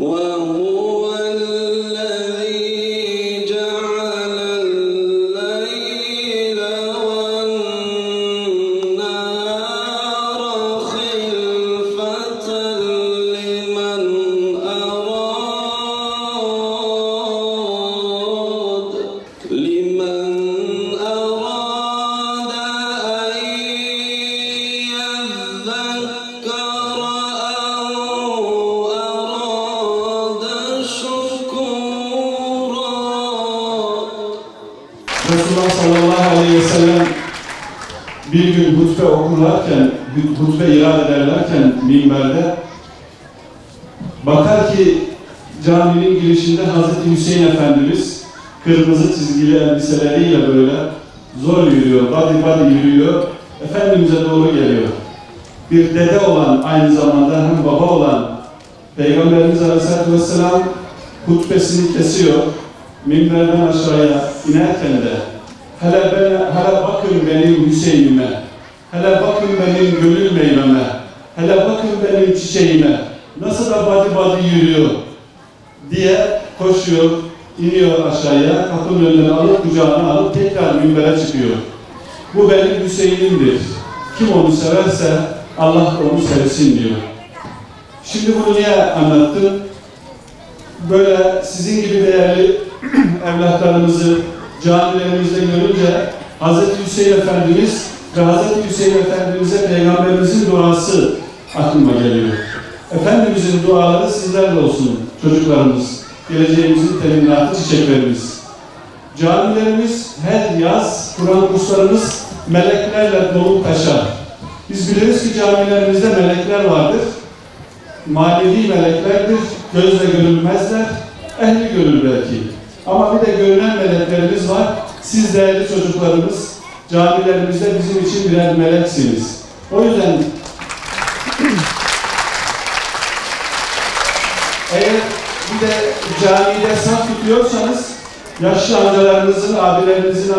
وهو الذي جعل الليل والنهار خلفة لمن أراد أن يذكر أو أراد شكورا. Resulullah sallallahu aleyhi ve sellem bir gün hutbe okurlarken, hutbe irad ederlerken minberde bakar ki caminin girişinde Hazreti Hüseyin Efendimiz kırmızı çizgili elbiseleriyle böyle zor yürüyor, badi yürüyor, Efendimiz'e doğru geliyor. Bir dede olan, aynı zamanda hem baba olan Peygamberimiz Aleyhisselatü Vesselam hutbesini kesiyor. Minberden aşağıya inerken de hele bakın benim Hüseyin'ime, hele bakın benim gönül meyveme, hele bakın benim çiçeğime, nasıl da badi yürüyor diye koşuyor, iniyor aşağıya, kapının önüne alıp kucağına alıp tekrar minbere çıkıyor. Bu benim Hüseyin'imdir. Kim onu severse Allah onu sevsin diyor. Şimdi bunu niye anlattım? Böyle sizin gibi değerli evlatlarımızı camilerimizde görünce Hz. Hüseyin Efendimiz ve Hz. Hüseyin Efendimiz'e Peygamberimizin duası aklıma geliyor. Efendimizin duaları sizlerle olsun çocuklarımız, geleceğimizin teminatı, çiçeklerimiz. Camilerimiz her yaz, Kur'an kurslarımız meleklerle dolu taşar. Biz biliriz ki camilerimizde melekler vardır. Manevi meleklerdir, gözle görülmezler, ehli görür belki. Ama bir de görünen meleklerimiz var. Siz değerli çocuklarımız, camilerimizde bizim için birer meleksiniz. O yüzden eğer bir de camide saf tutuyorsanız, yaşlı amcalarınızın, abilerinizin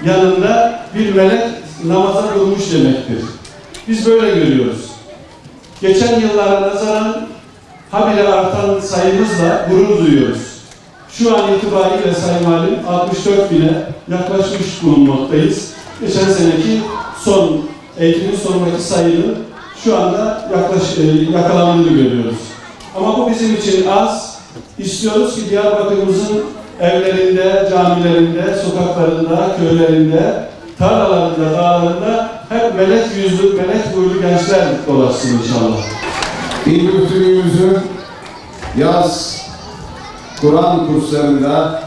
yanında bir melek namaza durmuş demektir. Biz böyle görüyoruz. Geçen yıllara nazaran habire artan sayımızla gurur duyuyoruz. Şu an itibariyle Sayın Valim 64 bine yaklaşmış bulunmaktayız. Geçen seneki eğitimin sonundaki sayının şu anda yakalandığını görüyoruz. Ama bu bizim için az. İstiyoruz ki Diyarbakır'ımızın evlerinde, camilerinde, sokaklarında, köylerinde, tarlalarında, dağlarında hep melek yüzlü, melek boylu gençler dolaşsın inşallah. İl Müftülüğümüzün yaz Kur'an kurslarında,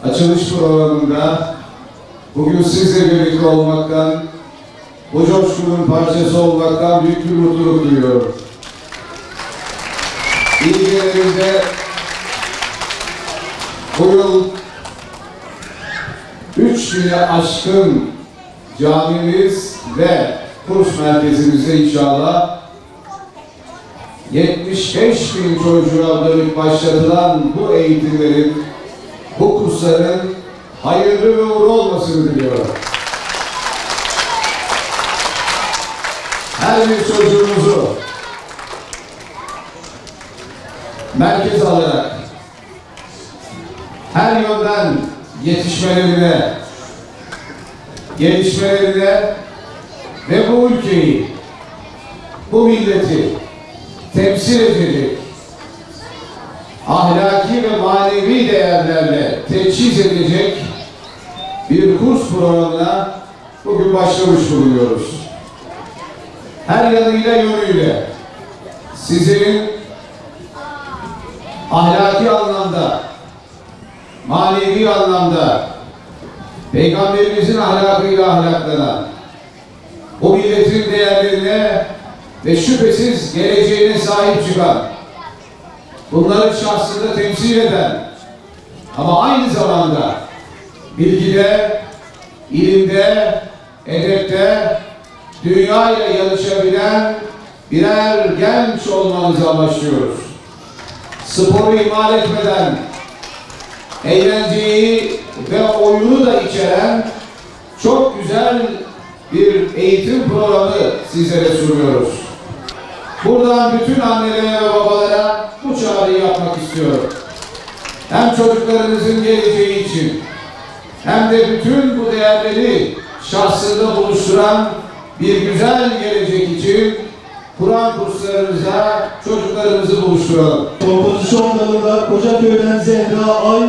açılış programında bugün sizle birlikte olmaktan, bu coşkunun parçası olmaktan büyük bir mutluluk duyuyorum. İlgilerimizde bu yıl 3000'e aşkın camimiz ve kurs merkezimizde inşallah 75.000 çocuğa dönük başlatılan bu eğitimlerin, bu kursların hayırlı ve uğurlu olmasını diliyorum. Her bir çocuğumuzu merkez alarak her yönden yetişmelerine, gelişmelerine ve bu ülkeyi, bu milleti temsil edecek, ahlaki ve manevi değerlerle teçhiz edecek bir kurs programına bugün başlamış bulunuyoruz. Her yanıyla yönüyle sizlerin ahlaki anlamda, manevi anlamda Peygamberimizin ahlakıyla ahlaklanan, bu milletin değerlerine ve şüphesiz geleceğine sahip çıkan, bunları şahsında temsil eden ama aynı zamanda bilgide, ilimde, edepte dünyayla yarışabilen birer genç olmanızı amaçlıyoruz. Sporu ihmal etmeden, eğlenceyi ve oyunu da içeren çok güzel bir eğitim programı sizlere sunuyoruz. Buradan bütün annelere ve babalara bu çağrıyı yapmak istiyorum. Hem çocuklarınızın geleceği için hem de bütün bu değerleri şahsında buluşturan bir güzel gelecek için Kur'an kurslarımıza çocuklarımızı buluşturalım. Kompozisyon dalında Kocaköy'den Zehra Ay,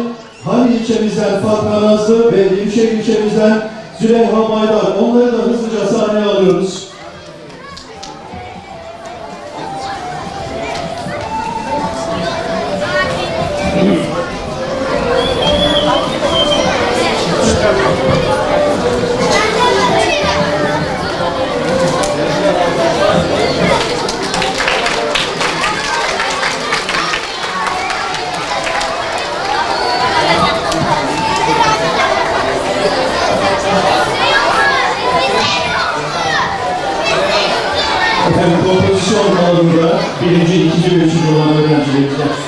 Hani ilçemizden Fatma Nazlı ve Nevşehir ilçemizden Züleyha Maydar. Onları da hızlıca sahneye alıyoruz. Efendim kompozisyon dalında birinci, ikinci ve üçüncü olan öğrencilerimiz